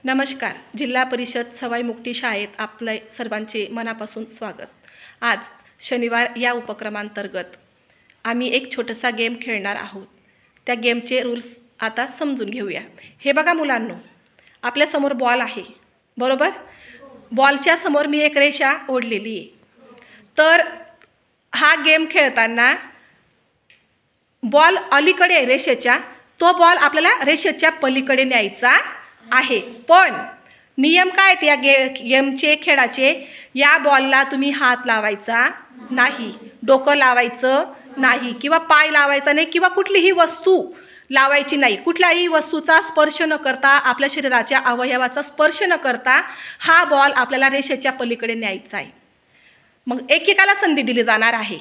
नमस्कार. जिल्हा परिषद सवाई मुक्ती शाळेत आपले सर्वांचे मनापासून स्वागत. आज शनिवार या उपक्रमांतर्गत आम्ही एक छोटासा गेम खेळणार आहोत. त्या गेमचे रूल्स आता समजून घेऊया. हे बघा मुलांनो, आपल्यासमोर बॉल आहे, बरोबर? बॉलच्या समोर मी एक रेषा ओढलेली आहे. तर हा गेम खेळताना बॉल अलीकडे आहे रेषेच्या, तो बॉल आपल्याला रेषेच्या पलीकडे न्यायचा आहे. पण नियम काय आहेत या गेमचे, खेळाचे? या बॉलला तुम्ही हात लावायचा नाही, डोकं लावायचं नाही, किंवा पाय लावायचा नाही, किंवा कुठलीही वस्तू लावायची नाही. कुठल्याही वस्तूचा स्पर्श न करता, आपल्या शरीराच्या अवयवाचा स्पर्श न करता हा बॉल आपल्याला रेषेच्या पलीकडे न्यायचा आहे. मग एकेकाला संधी दिली जाणार आहे.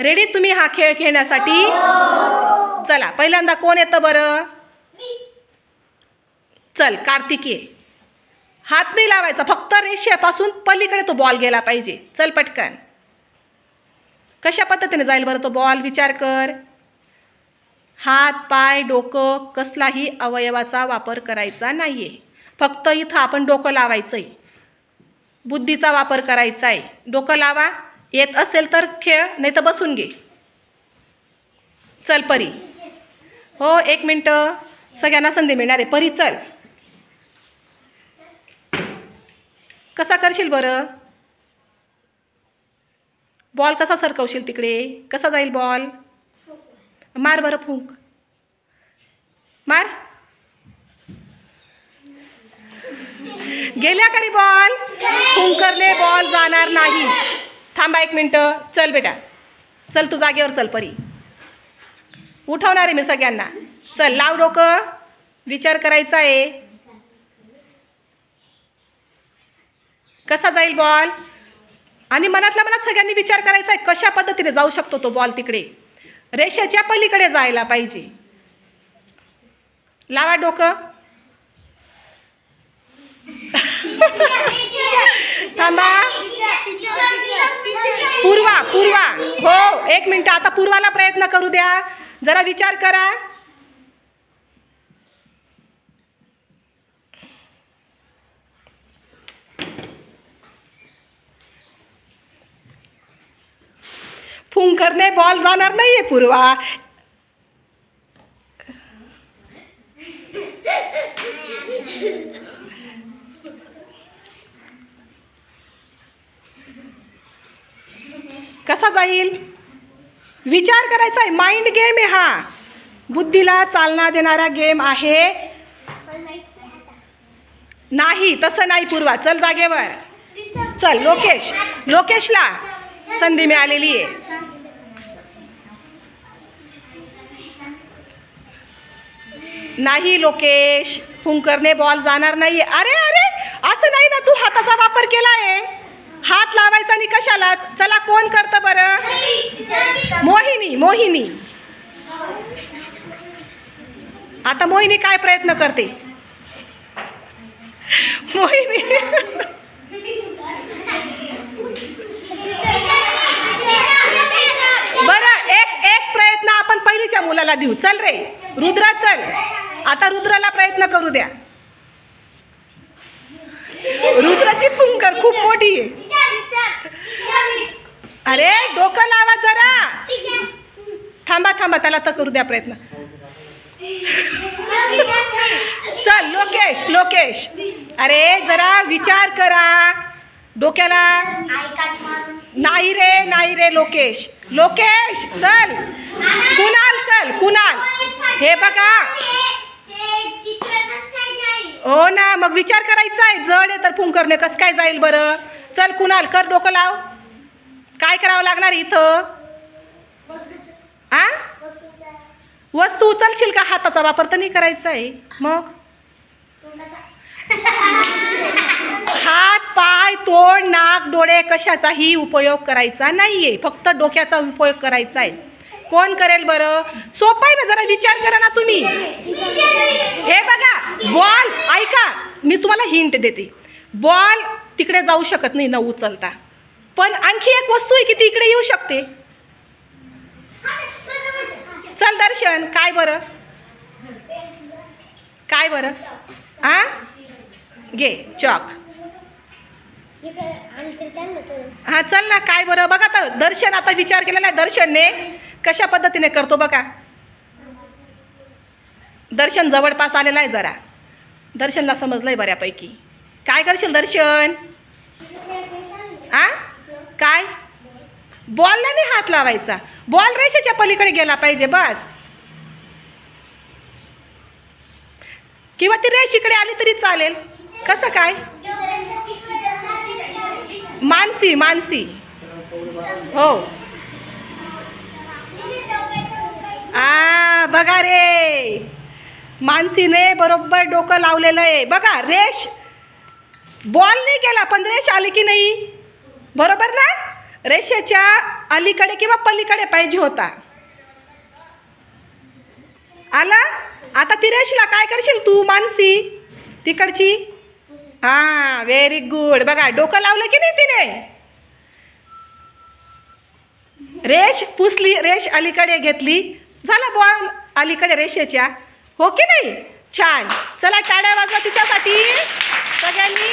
रेडी तुम्ही हा खेळ खेळण्यासाठी? चला, पहिल्यांदा कोण येतं बरं? चल, कार्तिकी. हात नाही लावायचा, फक्त रेषेपासून पलीकडे तो बॉल गेला पाहिजे. चल पटकन. कशा पद्धतीने जाईल बरं तो बॉल? विचार कर. हात, पाय, डोकं, कसलाही अवयवाचा वापर करायचा नाहीये. फक्त इथं आपण डोकं लावायचंय, बुद्धीचा वापर करायचा आहे. डोकं लावा, येत असेल तर खेळ, नाही तर बसून घे. चल परी. हो, 1 मिनटं, सगळ्यांना संधी मिळणार आहे. परी चल. कसा करशील बरं? बॉल कसा सरकवशील तिकडे? कसा जाईल बॉल? मार बरं, फुंक मार. गेल्या का रे बॉल? फुंकरने बॉल जाणार नाही. थांबा 1 मिनटं. चल बेटा, चल तू जागेवर चल. परी उठवणार आहे मी सगळ्यांना. चल, लाव डोकं, विचार करायचा आहे. कसा जाईल बॉल? आणि मनातल्या मनात सगळ्यांनी विचार करायचा आहे, कशा पद्धतीने जाऊ शकतो तो बॉल तिकडे. रेषेच्या पलीकडे जायला पाहिजे. लावा डोकं. थांबा. पूर्वा, पूर्वा. हो, 1 मिनिट. आता पूर्वाला प्रयत्न करू द्या. जरा विचार करा. फुंकरने बॉल जाणार नाहीये पूर्वा. कसा जाईल? विचार करायचा आहे. माइंड गेम आहे हा, बुद्धीला चालना देणारा गेम आहे. नाही, तसं नाही पूर्वा. चल जागेवर. चल लोकेश, लोकेशला संधी मिळालेली आहे. नाही लोकेश, फुंकरने बॉल जाणार नाही. अरे अरे, असं नाही ना, तू हाताचा वापर केला आहे. हात लावायचा नाही कशालाच. चला, कोण करतं बरं? मोहिनी. मोहिनी, आता मोहिनी काय प्रयत्न करते? मोहिनी बरं, एक प्रयत्न आपण पहिलीच्या मुलाला देऊ. चल रे रुद्रा, चल. आता रुद्राला प्रयत्न करू द्या. रुद्राची फुंकर खूप मोठी आहे. अरे डोकं लावा जरा. थांबा थांबा, त्याला तर करू द्या प्रयत्न. चल लोकेश, लोकेश. अरे जरा विचार करा डोक्याला. नाही रे, नाही रे लोकेश. लोकेश चल. कुणाल चल, कुणाल. हे बघा, हो ना, मग विचार करायचा आहे. जड आहे तर फुंकरने कसं काय जाईल बरं? चल कुणाल, कर, डोकं लाव. काय करावं लागणार इथं? आ, वस्तू उचलशील का? हाताचा वापर तर नाही करायचा आहे. मग हात, पाय, तोंड, नाक, डोळे कशाचाही उपयोग करायचा नाहीये. फक्त डोक्याचा उपयोग करायचा आहे. कोण करेल बरं? सोपं आहे ना, जरा विचार करा ना तुम्ही. हे बघा, बॉल ऐका, मी तुम्हाला हिंट देते. बॉल तिकडे जाऊ शकत नाही न उचलता, पण आणखी एक वस्तू आहे की ती इकडे येऊ शकते. चल दर्शन, काय बरं? काय बरं? आ, घे चॉक. हां चल ना. काय बरं बघा आता दर्शन आता विचार केलेला आहे दर्शनने कशा पद्धतीने करतो बघा. दर्शन जवळपास आलेला आहे जरा. दर्शनला समजलं आहे बऱ्यापैकी. काय करशील दर्शन? काय? बॉलला नाही हात लावायचा. बॉल रेषेच्या पलीकडे गेला पाहिजे बस. किंवा ती रेष इकडे आली तरी चालेल. कसं काय? मानसी मानसी हो. बघा रे मानसीने बरोबर डोकं लावलेलं आहे बघा. रेष बॉल नाही गेला पण रेष आली की नाही? बरोबर ना. रेषेच्या अलीकडे किंवा पलीकडे पाहिजे होता. आला. आता ती रेषला काय करशील तू मानसी तिकडची? हां व्हेरी गुड. बघा डोकं लावलं की नाही तिने. रेष पुसली. रेष अलीकडे घेतली. झाला बॉल अलीकडे रेषेच्या. हो की नाही? छान. चला टाळ्या वाजवा तिच्यासाठी सगळ्यांनी.